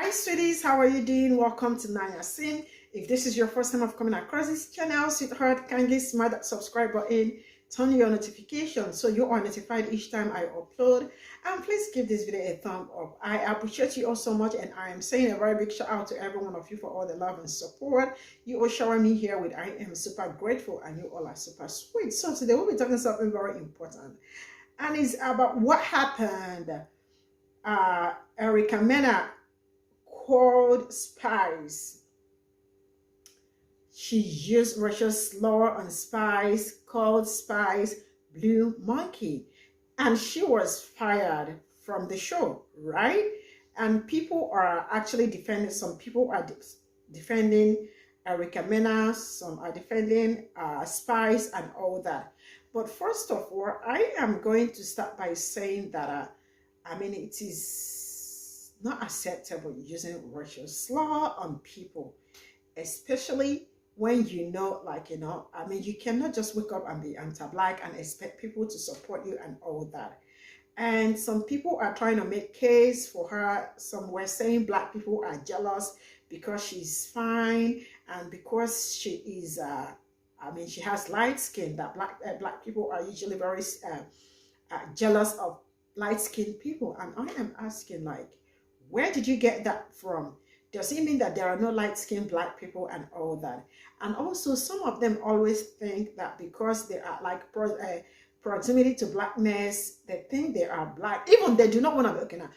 Hi sweeties, how are you doing? Welcome to Nanya Sim. If this is your first time of coming across this channel, sweetheart, kindly smash that subscribe button, turn your notifications so you are notified each time I upload, and please give this video a thumb up. I appreciate you all so much, and I am saying a very big shout out to every one of you for all the love and support you all shower me here with. I am super grateful, and you all are super sweet. So today we'll be talking something very important, and it's about what happened. Mena called Spice. She used racial slur on Spice, called Spice blue monkey, and she was fired from the show, right? And people are actually defending, some people are defending Mena, some are defending Spice and all that. But first of all, I am going to start by saying that it is not acceptable using racial slur on people, especially when you cannot just wake up and be anti-black and expect people to support you and all that. And some people are trying to make case for her. Some were saying black people are jealous because she's fine and because she is she has light skin, that black people are usually very jealous of light-skinned people. And I am asking, like, where did you get that from? Does it mean that there are no light-skinned black people and all that? And also, some of them always think that because they are like proximity to blackness, they think they are black. Even they do not want to be, okay, now,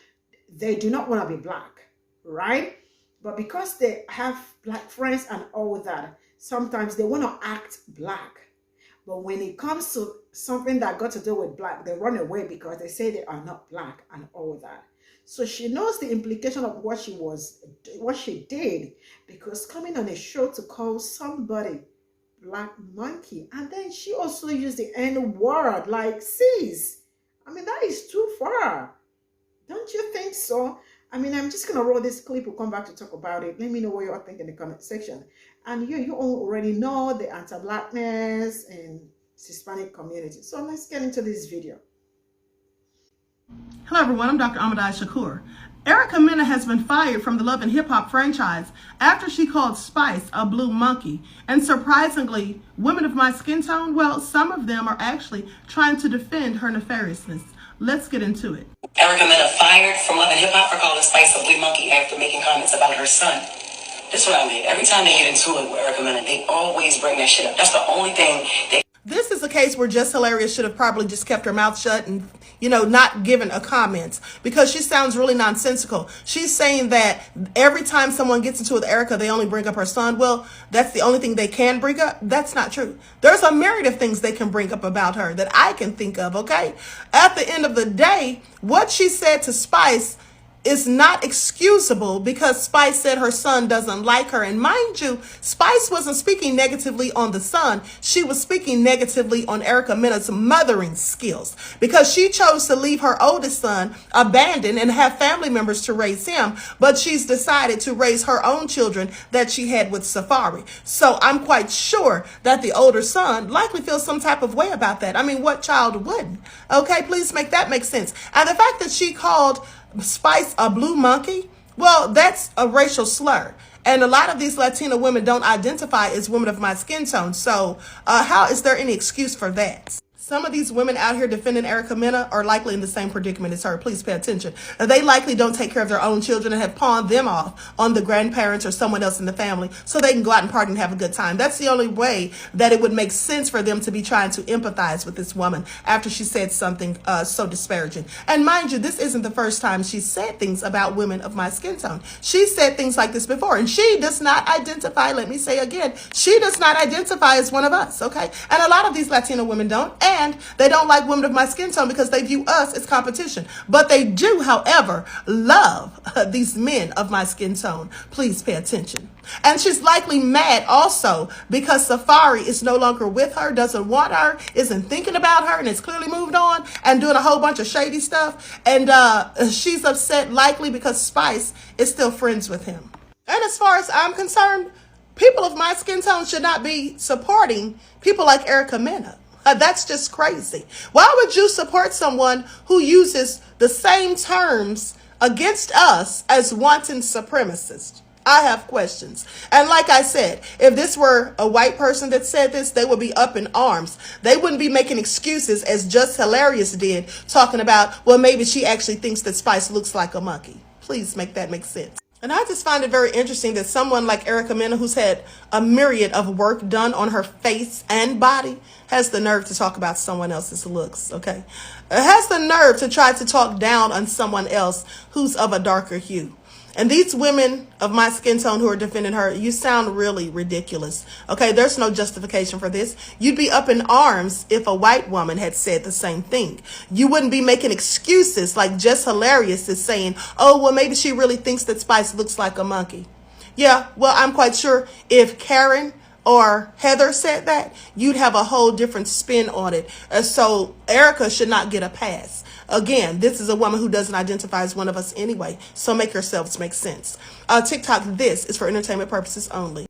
they do not want to be black, right? But because they have black friends and all that, sometimes they want to act black. But when it comes to something that got to do with black, they run away because they say they are not black and all that. So she knows the implication of what she did, because coming on a show to call somebody black monkey, and then she also used the N-word, like, sis, that is too far. Don't you think so? I'm just gonna roll this clip. We'll come back to talk about it. Let me know what you all think in the comment section. And you all already know the anti-blackness and Hispanic community. So let's get into this video. Hello everyone, I'm Dr. Amadai Shakur. Mena has been fired from the Love and Hip Hop franchise after she called Spice a blue monkey. And surprisingly, women of my skin tone, well, some of them are actually trying to defend her nefariousness. Let's get into it. Mena fired from Love and Hip Hop for calling Spice a blue monkey after making comments about her son. This is what I mean. Every time they get into it with Mena, they always bring that shit up. That's the only thing they... This is a case where Just Hilarious should have probably just kept her mouth shut and, not given a comment, because she sounds really nonsensical. She's saying that every time someone gets into it with Erica, they only bring up her son. Well, that's the only thing they can bring up. That's not true. There's a myriad of things they can bring up about her that I can think of, okay? At the end of the day, what she said to Spice is not excusable, because Spice said her son doesn't like her. And mind you, Spice wasn't speaking negatively on the son. She was speaking negatively on Mena's mothering skills, because she chose to leave her oldest son abandoned and have family members to raise him. But she's decided to raise her own children that she had with Safari. So I'm quite sure that the older son likely feels some type of way about that. What child wouldn't? Okay, please make that make sense. And the fact that she called Spice a blue monkey, well, that's a racial slur. And a lot of these Latina women don't identify as women of my skin tone. So how is there any excuse for that? Some of these women out here defending Mena are likely in the same predicament as her. Please pay attention. They likely don't take care of their own children and have pawned them off on the grandparents or someone else in the family so they can go out and party and have a good time. That's the only way that it would make sense for them to be trying to empathize with this woman after she said something so disparaging. And mind you, this isn't the first time she said things about women of my skin tone. She said things like this before, and she does not identify, let me say again, she does not identify as one of us, okay? And a lot of these Latino women don't. And they don't like women of my skin tone because they view us as competition. But they do, however, love these men of my skin tone. Please pay attention. And she's likely mad also because Safari is no longer with her, doesn't want her, isn't thinking about her, and has clearly moved on and doing a whole bunch of shady stuff. And she's upset likely because Spice is still friends with him. And as far as I'm concerned, people of my skin tone should not be supporting people like Mena. That's just crazy. Why would you support someone who uses the same terms against us as wanton supremacists? I have questions. And like I said, if this were a white person that said this, they would be up in arms. They wouldn't be making excuses as Just Hilarious did, talking about, well, maybe she actually thinks that Spice looks like a monkey. Please make that make sense. And I just find it very interesting that someone like Erica Mena, who's had a myriad of work done on her face and body, has the nerve to talk about someone else's looks, okay? Has the nerve to try to talk down on someone else who's of a darker hue. And these women of my skin tone who are defending her, you sound really ridiculous. Okay, there's no justification for this. You'd be up in arms if a white woman had said the same thing. You wouldn't be making excuses like Just Hilarious is saying, oh, well, maybe she really thinks that Spice looks like a monkey. Yeah, well, I'm quite sure if Karen or Heather said that, you'd have a whole different spin on it. So Erica should not get a pass. Again, this is a woman who doesn't identify as one of us anyway, so make yourselves make sense. TikTok, this is for entertainment purposes only.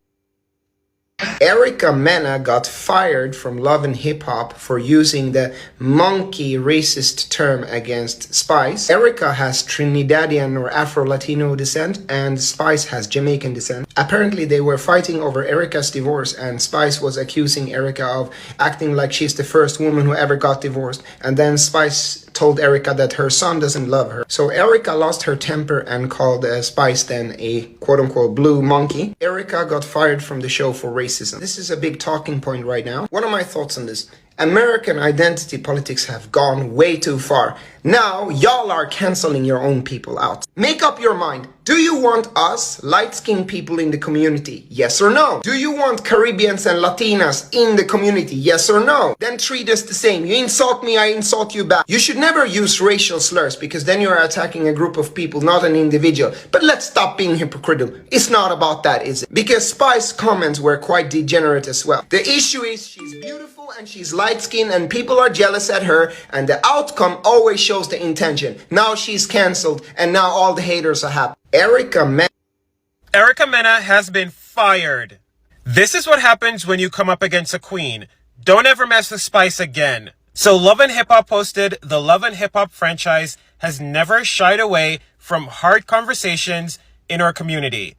Erica Mena got fired from Love and Hip Hop for using the monkey racist term against Spice. Erica has Trinidadian or Afro-Latino descent and Spice has Jamaican descent. Apparently they were fighting over Erica's divorce and Spice was accusing Erica of acting like she's the first woman who ever got divorced, and then Spice told Erica that her son doesn't love her. So Erica lost her temper and called Spice then a quote-unquote blue monkey. Erica got fired from the show for racism. This is a big talking point right now. What are my thoughts on this? American identity politics have gone way too far. Now, y'all are canceling your own people out. Make up your mind. Do you want us, light-skinned people in the community? Yes or no? Do you want Caribbeans and Latinas in the community? Yes or no? Then treat us the same. You insult me, I insult you back. You should never use racial slurs because then you're attacking a group of people, not an individual. But let's stop being hypocritical. It's not about that, is it? Because Spice's comments were quite degenerate as well. The issue is she's beautiful and she's light-skinned and people are jealous at her, and the outcome always shows the intention. Now she's cancelled and now all the haters are happy. Erica Mena has been fired. This is what happens when you come up against a queen. Don't ever mess with Spice again. So Love and Hip Hop posted, the Love and Hip Hop franchise has never shied away from hard conversations in our community.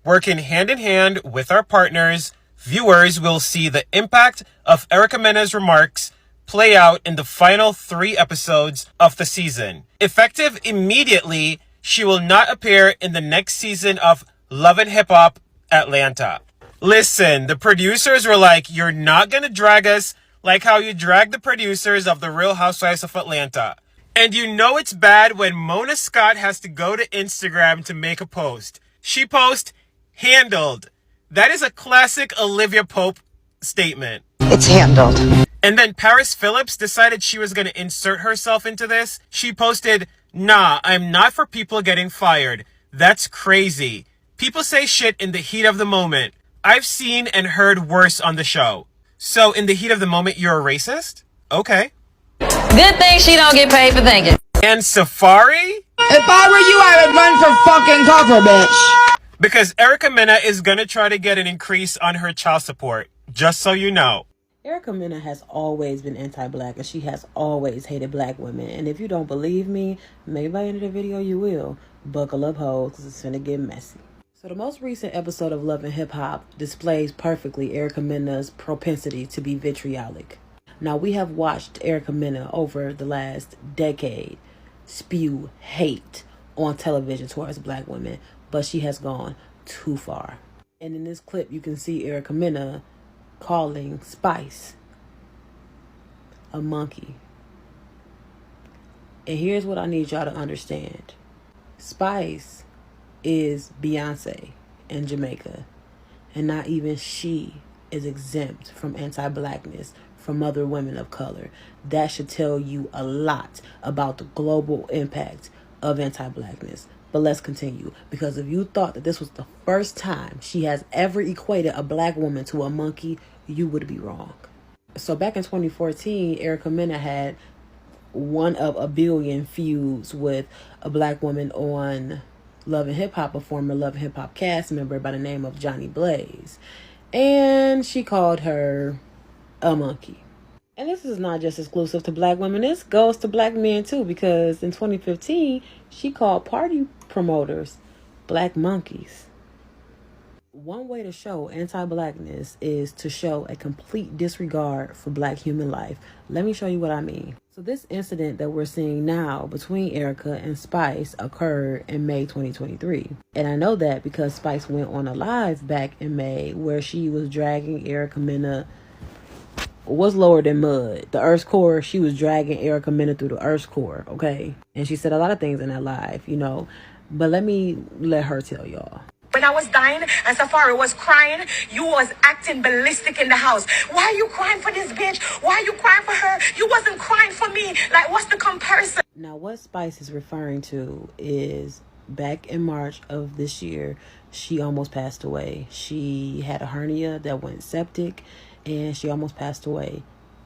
Working hand in hand with our partners, viewers will see the impact of Erica Mena's remarks play out in the final 3 episodes of the season. Effective immediately, she will not appear in the next season of Love and Hip Hop Atlanta. Listen, the producers were like, you're not gonna drag us like how you dragged the producers of The Real Housewives of Atlanta. And you know it's bad when Mona Scott has to go to Instagram to make a post. She posts, handled. That is a classic Olivia Pope statement. It's handled. And then Paris Phillips decided she was going to insert herself into this. She posted, nah, I'm not for people getting fired. That's crazy. People say shit in the heat of the moment. I've seen and heard worse on the show. So in the heat of the moment, you're a racist? Okay. Good thing she don't get paid for thinking. And Safari? If I were you, I would run for fucking cover, bitch. Because Erica Mena is going to try to get an increase on her child support. Just so you know. Erica Mena has always been anti-black and she has always hated black women. And if you don't believe me, maybe by the end of the video you will. Buckle up, hoes, because it's finna get messy. So the most recent episode of Love and Hip Hop displays perfectly Erica Mena's propensity to be vitriolic. Now, we have watched Erica Mena over the last decade spew hate on television towards black women, but she has gone too far. And in this clip, you can see Erica Mena calling Spice a monkey. And here's what I need y'all to understand. Spice is Beyonce in Jamaica, and not even she is exempt from anti-blackness from other women of color. That should tell you a lot about the global impact of anti-blackness. But let's continue, because if you thought that this was the first time she has ever equated a black woman to a monkey, you would be wrong. So back in 2014, Erica Mena had one of a billion feuds with a black woman on Love and Hip Hop, a former Love and Hip Hop cast member by the name of Johnny Blaze. And she called her a monkey. And this is not just exclusive to black women. This goes to black men too, because in 2015, she called party promoters black monkeys. One way to show anti-blackness is to show a complete disregard for black human life. Let me show you what I mean. So this incident that we're seeing now between Erica and Spice occurred in May 2023. And I know that because Spice went on a live back in May where she was dragging Erica Mena, was lower than mud. The Earth's core, she was dragging Erica Mena through the Earth's core, okay? And she said a lot of things in that live, you know. But let her tell y'all. When I was dying and Safari was crying, you was acting ballistic in the house. Why are you crying for this bitch? Why are you crying for her? You wasn't crying for me. Like, what's the comparison? Now, what Spice is referring to is back in March of this year, she almost passed away. She had a hernia that went septic, and she almost passed away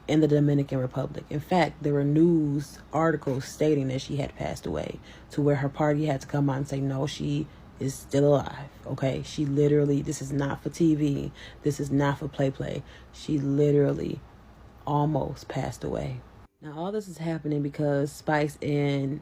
in the Dominican Republic. In fact, there were news articles stating that she had passed away, to where her party had to come out and say, no, she is still alive. Okay, she literally, this is not for TV, this is not for play. She literally almost passed away. Now all this is happening because Spice and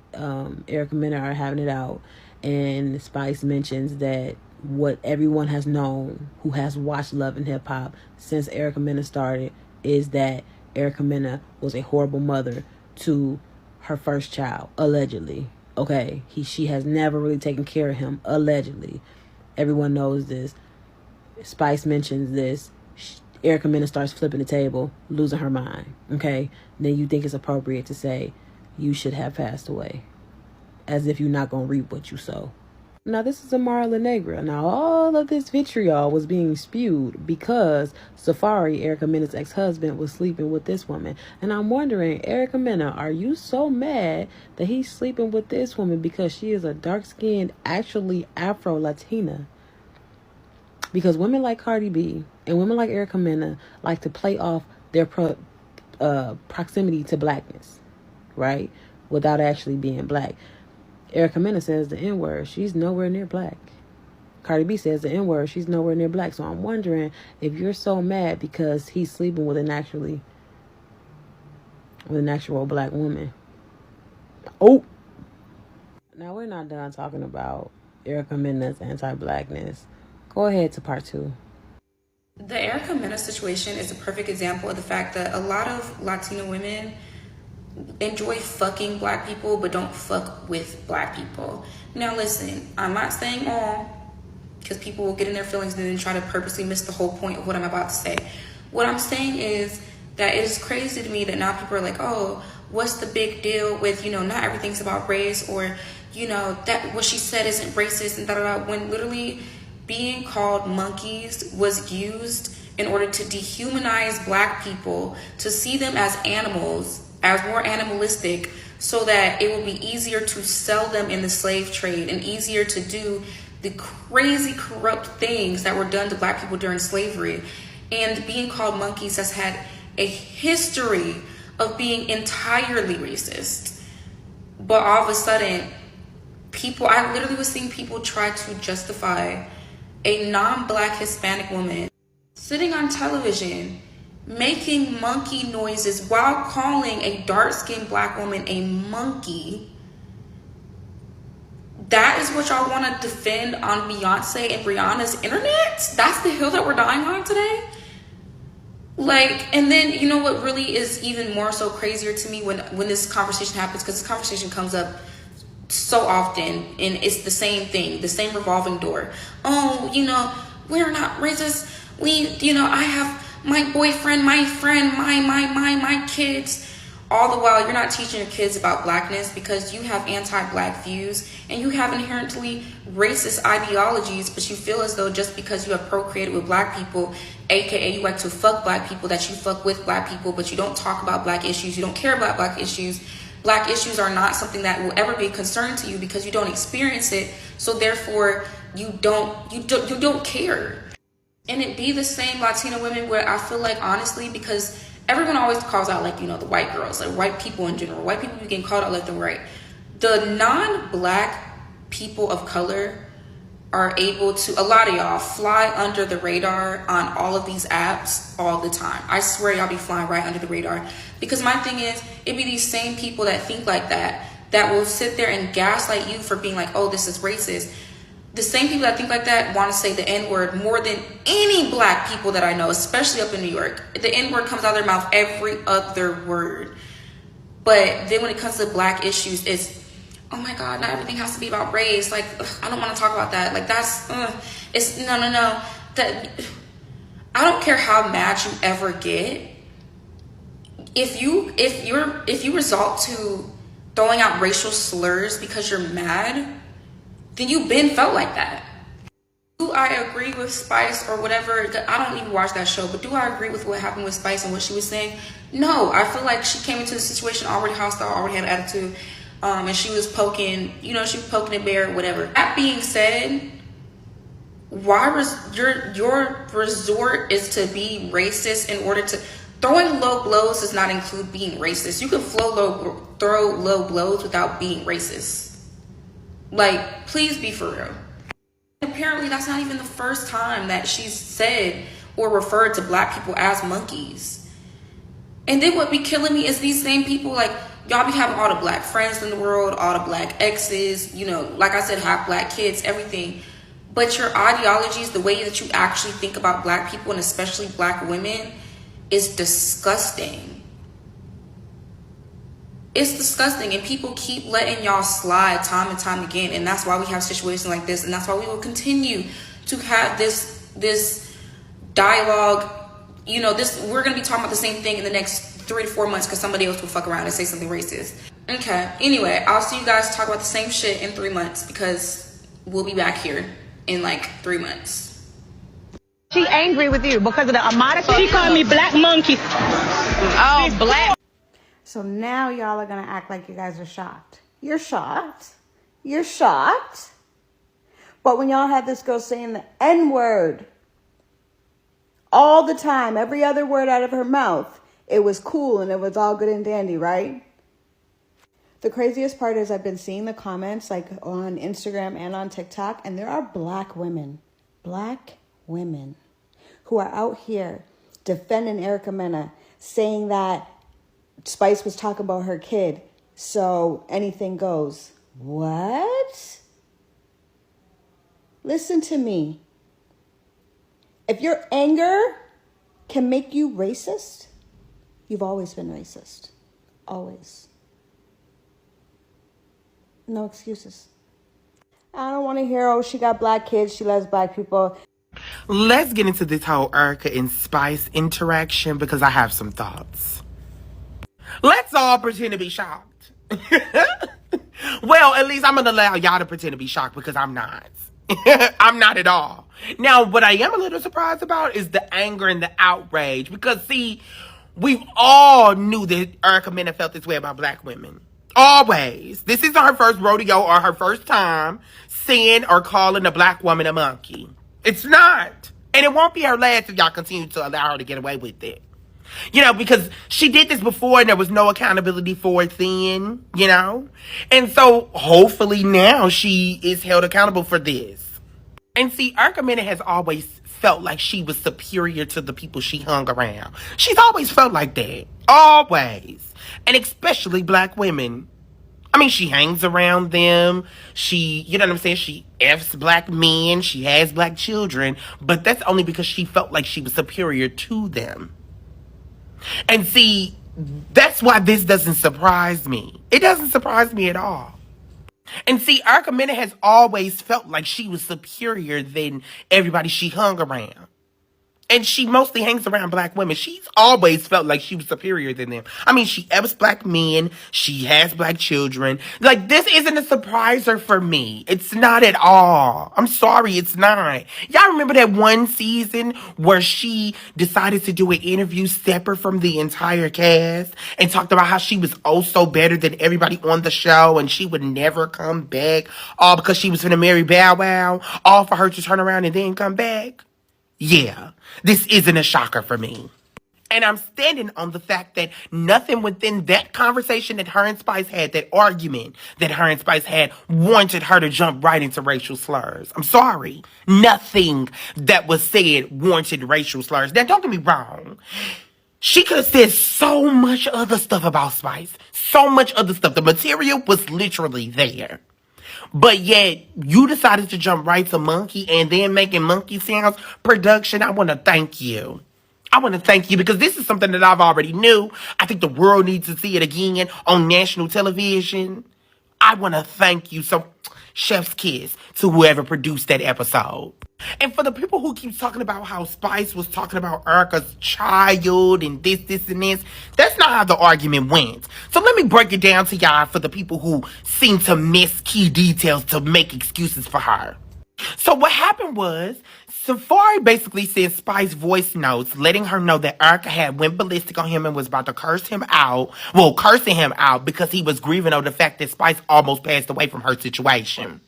Erica Mena are having it out, and Spice mentions that what everyone has known who has watched Love and Hip Hop since Erica Mena started is that Erica Mena was a horrible mother to her first child, allegedly. Okay, she has never really taken care of him, allegedly. Everyone knows this. Spice mentions this. Erica Mena starts flipping the table, losing her mind. Okay, then you think it's appropriate to say you should have passed away, as if you're not gonna reap what you sow. Now, this is Amara La Negra. Now, all of this vitriol was being spewed because Safari, Erica Mena's ex-husband, was sleeping with this woman. And I'm wondering, Erica Mena, are you so mad that he's sleeping with this woman because she is a dark-skinned, actually Afro-Latina? Because women like Cardi B and women like Erica Mena like to play off their proximity to blackness, right? Without actually being black. Erica Mena says the N-word. She's nowhere near black. Cardi B says the N-word. She's nowhere near black. So I'm wondering if you're so mad because he's sleeping with an actual black woman. Oh! Now we're not done talking about Erica Mena's anti-blackness. Go ahead to part 2. The Erica Mena situation is a perfect example of the fact that a lot of Latino women enjoy fucking black people but don't fuck with black people. Now listen, I'm not saying all, because people will get in their feelings and then try to purposely miss the whole point of what I'm about to say. What I'm saying is that it is crazy to me that now people are like, oh, what's the big deal with, not everything's about race, or, that what she said isn't racist and da-da-da, when literally being called monkeys was used in order to dehumanize black people, to see them as animals, as more animalistic, so that it will be easier to sell them in the slave trade and easier to do the crazy corrupt things that were done to black people during slavery. And being called monkeys has had a history of being entirely racist. But all of a sudden, I literally was seeing people try to justify a non-black Hispanic woman sitting on television making monkey noises while calling a dark-skinned black woman a monkey. That is what y'all want to defend on Beyonce and Rihanna's internet? That's the hill that we're dying on today? And then, you know what really is even more so crazier to me when this conversation happens, because this conversation comes up so often, and it's the same thing, the same revolving door. Oh, we're not racist. I have my boyfriend, my friend, my kids. All the while, you're not teaching your kids about blackness because you have anti-black views and you have inherently racist ideologies, but you feel as though just because you have procreated with black people, aka you like to fuck black people, that you fuck with black people, but you don't talk about black issues, you don't care about black issues. Black issues are not something that will ever be a concern to you because you don't experience it, so therefore you don't care. And it be the same Latino women where I feel like, honestly, because everyone always calls out, the white girls, white people in general. White people getting called out left and right. The non-black people of color are able to, a lot of y'all fly under the radar on all of these apps all the time. I swear y'all be flying right under the radar. Because my thing is, it be these same people that think like that will sit there and gaslight you for being like, oh, this is racist. The same people that think like that want to say the N-word more than any black people that I know, especially up in New York. The N-word comes out of their mouth every other word. But then when it comes to black issues, it's, oh my God, not everything has to be about race. Like, I don't want to talk about that. Like, that's, it's, no. That, I don't care how mad you ever get. If you resort to throwing out racial slurs because you're mad, then you've been felt like that. Do I agree with Spice or whatever? I don't even watch that show, but do I agree with what happened with Spice and what she was saying? No, I feel like she came into the situation already hostile, already had attitude, and she was poking, she was poking a bear, whatever. That being said, your resort is to be racist in order to throwing low blows does not include being racist. You can throw low blows without being racist. Like, please be for real. Apparently, that's not even the first time that she's said or referred to black people as monkeys. And then what be killing me is these same people, like, y'all be having all the black friends in the world, all the black exes, like I said, have black kids, everything. But your ideologies, the way that you actually think about black people and especially black women is disgusting. It's disgusting, and people keep letting y'all slide time and time again, and that's why we have situations like this, and that's why we will continue to have this dialogue. We're gonna be talking about the same thing in the next 3 to 4 months because somebody else will fuck around and say something racist. Okay, anyway, I'll see you guys talk about the same shit in 3 months because we'll be back here in like 3 months. She angry with you because of the amount of she called me black monkey. Oh, black. So now y'all are going to act like you guys are shocked. You're shocked. You're shocked. But when y'all had this girl saying the N-word all the time, every other word out of her mouth, it was cool and it was all good and dandy, right? The craziest part is I've been seeing the comments like on Instagram and on TikTok, and there are black women who are out here defending Erica Mena, saying that Spice was talking about her kid, so anything goes. What? Listen to me. If your anger can make you racist, you've always been racist. Always. No excuses. I don't want to hear, oh, she got black kids, she loves black people. Let's get into this whole Erica and Spice interaction because I have some thoughts. Let's all pretend to be shocked. Well, at least I'm going to allow y'all to pretend to be shocked because I'm not. I'm not at all. Now, what I am a little surprised about is the anger and the outrage. Because, see, we all knew that Erica Mena felt this way about black women. Always. This isn't her first rodeo or her first time saying or calling a black woman a monkey. It's not. And it won't be her last if y'all continue to allow her to get away with it. Because she did this before and there was no accountability for it then, And so hopefully now she is held accountable for this. And see, Erica Mena has always felt like she was superior to the people she hung around. She's always felt like that. Always. And especially black women. I mean, she hangs around them. She, she F's black men. She has black children. But that's only because she felt like she was superior to them. And see, that's why this doesn't surprise me. It doesn't surprise me at all. And see, Erica Mena has always felt like she was superior than everybody she hung around. And she mostly hangs around black women. She's always felt like she was superior than them. I mean, she has black men. She has black children. Like, this isn't a surpriser for me. It's not at all. I'm sorry, it's not. Y'all remember that one season where she decided to do an interview separate from the entire cast and talked about how she was oh so better than everybody on the show and she would never come back, all because she was finna marry Bow Wow, all for her to turn around and then come back? Yeah, this isn't a shocker for me. And I'm standing on the fact that nothing within that conversation that her and Spice had, that argument that her and Spice had, wanted her to jump right into racial slurs. I'm sorry. Nothing that was said warranted racial slurs. Now, don't get me wrong. She could have said so much other stuff about Spice. So much other stuff. The material was literally there. But yet, you decided to jump right to monkey and then making monkey sounds. Production, I want to thank you. I want to thank you because this is something that I've already knew. I think the world needs to see it again on national television. I want to thank you. So, chef's kiss to whoever produced that episode. And for the people who keep talking about how Spice was talking about Erica's child and this, and this, that's not how the argument went. So let me break it down to y'all for the people who seem to miss key details to make excuses for her. So what happened was, Safari basically sent Spice voice notes letting her know that Erica had went ballistic on him and was about to curse him out. Well, cursing him out because he was grieving over the fact that Spice almost passed away from her situation.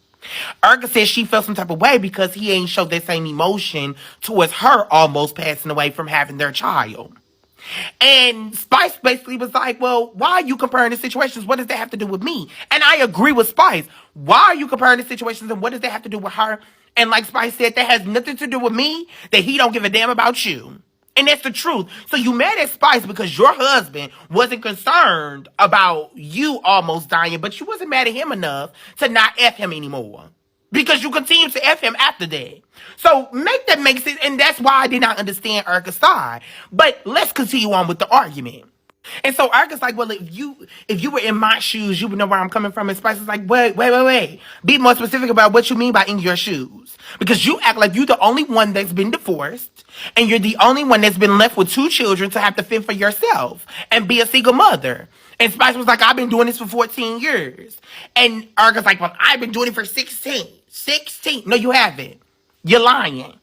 Erica says she felt some type of way because he ain't showed that same emotion towards her almost passing away from having their child. And Spice basically was like, well, why are you comparing the situations? What does that have to do with me? And I agree with Spice. Why are you comparing the situations and what does that have to do with her? And like Spice said, that has nothing to do with me, that he don't give a damn about you. And that's the truth. So you mad at Spice because your husband wasn't concerned about you almost dying, but you wasn't mad at him enough to not F him anymore. Because you continue to F him after that. So make that make sense. And that's why I did not understand Erica's side. But let's continue on with the argument. And so Erica's like, well, if you were in my shoes, you would know where I'm coming from. And Spice is like, wait. Be more specific about what you mean by in your shoes. Because you act like you're the only one that's been divorced. And you're the only one that's been left with 2 children to have to fend for yourself. And be a single mother. And Spice was like, I've been doing this for 14 years. And Erica's like, well, I've been doing it for 16. 16. No, you haven't. You're lying.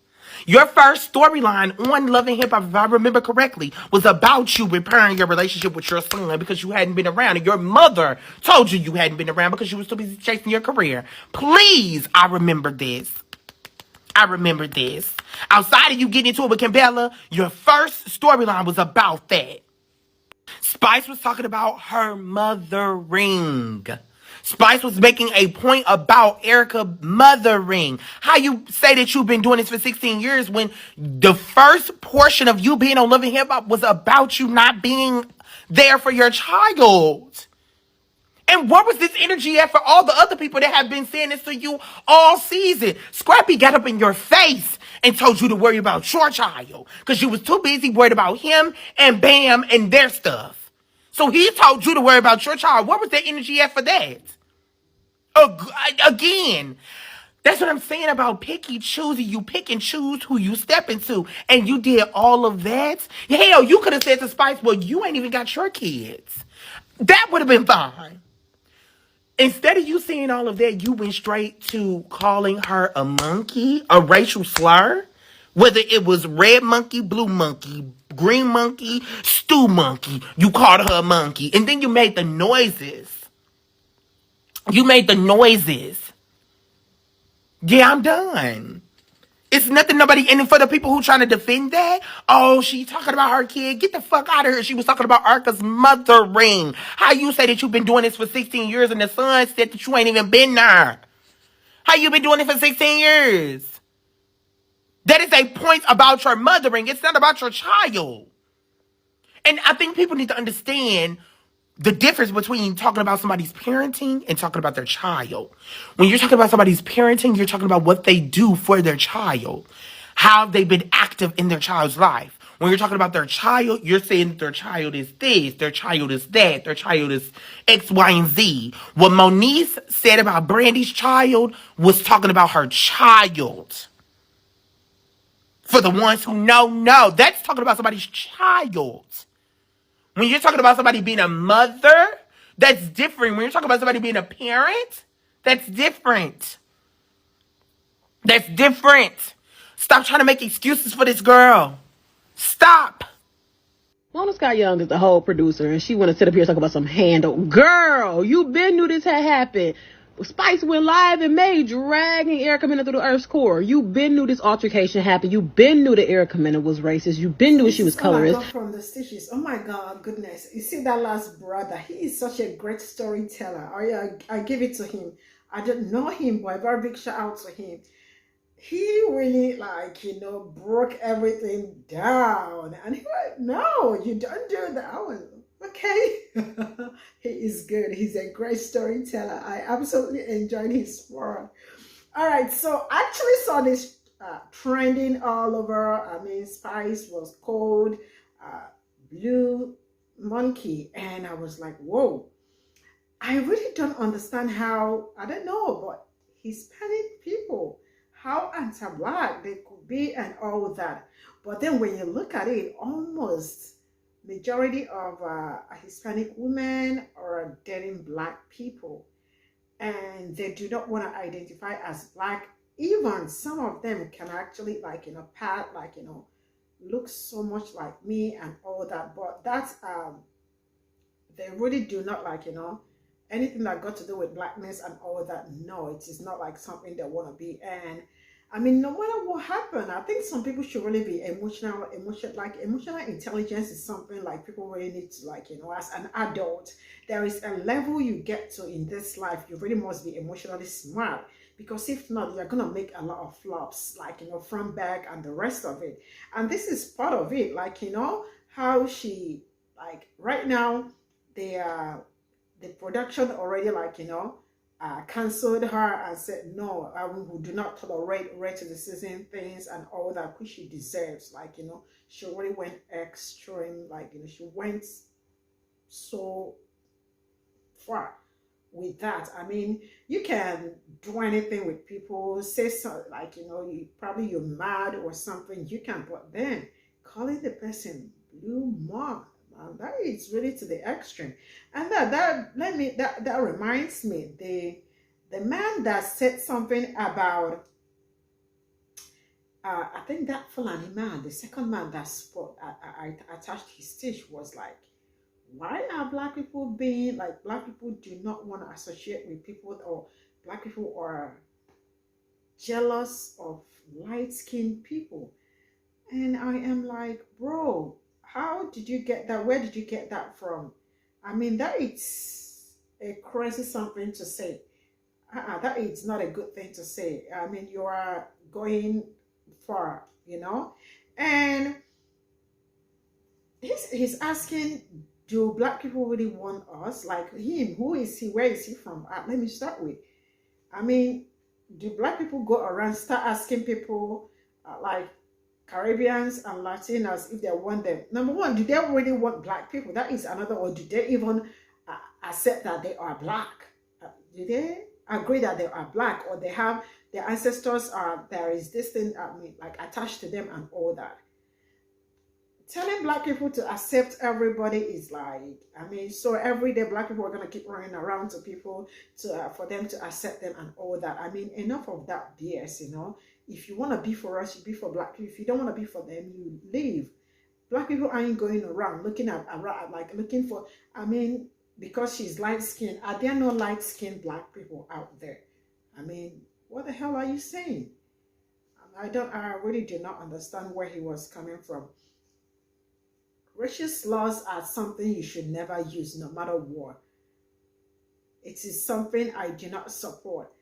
Your first storyline on Love and Hip Hop, if I remember correctly, was about you repairing your relationship with your son because you hadn't been around. And your mother told you hadn't been around because you were too busy chasing your career. Please, I remember this. Outside of you getting into it with Kimbella, your first storyline was about that. Spice was talking about her mothering. Spice was making a point about Erica mothering. How you say that you've been doing this for 16 years when the first portion of you being on Love and Hip Hop was about you not being there for your child. And what was this energy at for all the other people that have been saying this to you all season? Scrappy got up in your face and told you to worry about your child because you was too busy worried about him and Bam and their stuff. So he told you to worry about your child. What was that energy at for that? Again, that's what I'm saying about picky choosy. You pick and choose who you step into. And you did all of that. Hell, you could have said to Spice, well, you ain't even got your kids. That would have been fine. Instead of you saying all of that, you went straight to calling her a monkey, a racial slur. Whether it was red monkey, blue monkey, green monkey, stew monkey, you called her a monkey. And then you made the noises. Yeah, I'm done. It's nothing nobody, and for the people who trying to defend that, oh, she talking about her kid, get the fuck out of here. She was talking about Erica's mothering. How you say that you've been doing this for 16 years and the son said that you ain't even been there? How you been doing it for 16 years? That is a point about your mothering. It's not about your child. And I think people need to understand the difference between talking about somebody's parenting and talking about their child. When you're talking about somebody's parenting, you're talking about what they do for their child. How they've been active in their child's life. When you're talking about their child, you're saying that their child is this, their child is that, their child is X, Y, and Z. What Moniece said about Brandy's child was talking about her child. For the ones who know, that's talking about somebody's child. When you're talking about somebody being a mother, that's different. When you're talking about somebody being a parent, that's different. Stop trying to make excuses for this girl. Stop. Mona Scott Young is the whole producer, and she want to sit up here and talk about some handle. Girl, you been knew this had happened. Spice went live in May, dragging Erica Mena through the Earth's core. You been knew this altercation happened. You been knew that Erica Mena was racist. You been knew she was colorist. I got from the stitches. Oh my God, goodness! You see that last brother? He is such a great storyteller. I give it to him. I don't know him, but a very big shout out to him. He really, like, you know, broke everything down, and he was like, no, you don't do that. I was, okay. He is good. He's a great storyteller. I absolutely enjoyed his work. All right, so I actually saw this trending all over. I mean, Spice was called blue monkey, and I was like, whoa. I really don't understand how, I don't know, but Hispanic people, how anti-black they could be and all that. But then when you look at it, almost majority of Hispanic women are dating black people, and they do not want to identify as black. Even some of them can actually, like, you know, pat, like, you know, look so much like me and all that. But that's they really do not, like, you know, anything that got to do with blackness and all that. No, it is not like something they want to be. And I mean, no matter what happened, I think some people should really be emotional intelligence is something like people really need to, like, you know, as an adult, there is a level you get to in this life. You really must be emotionally smart, because if not, you're gonna make a lot of flops, like, you know, front, back, and the rest of it. And this is part of it, like, you know, how she, like, right now, the production already, like, you know, cancelled her and said, no, we do not tolerate racism things and all that, which she deserves. Like, you know, she already went extreme, like, you know, she went so far with that. I mean, you can do anything with people, say something, like, you know, you're mad or something, you can, but then calling the person blue mom, that is really to the extreme. And that reminds me, the man that said something about I think that Fulani man, the second man that spoke, I attached his stitch, was like, why are black people being like, black people do not want to associate with people, or black people are jealous of light-skinned people? And I am like, bro, how did you get that? Where did you get that from? I mean, that is a crazy something to say. That is not a good thing to say. I mean, you are going far, you know? And he's asking, do black people really want us? Like him, who is he? Where is he from? Let me start with, I mean, do black people go around start asking people like Caribbeans and Latinos if they want them? Number one, do they really want black people? That is another. Or do they even accept that they are black? Do they agree that they are black, or they have their ancestors are, there is this thing, I mean, like attached to them and all that? Telling black people to accept everybody is like, I mean, so every day black people are going to keep running around to people to for them to accept them and all that. I mean, enough of that BS, you know. If you want to be for us, you be for black people. If you don't want to be for them, you leave. Black people aren't going around looking at like looking for, I mean, because she's light-skinned, are there no light-skinned black people out there? I mean, what the hell are you saying? I really do not understand where he was coming from. Racial slurs are something you should never use, no matter what. It is something I do not support.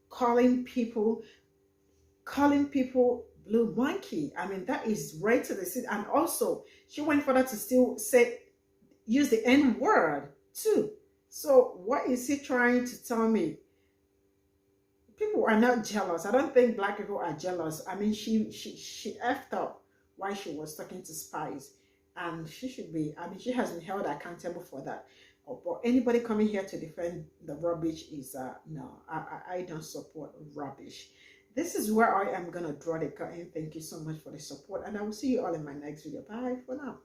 Calling people blue monkey, I mean, that is right to the seat. And also, she went further to still say, use the N word too. So what is he trying to tell me? People are not jealous. I don't think black people are jealous. I mean, she effed up while she was talking to Spice. And she should be, I mean, she has been held accountable for that. But anybody coming here to defend the rubbish is, no, I don't support rubbish. This is where I am going to draw the curtain. Thank you so much for the support. And I will see you all in my next video. Bye for now.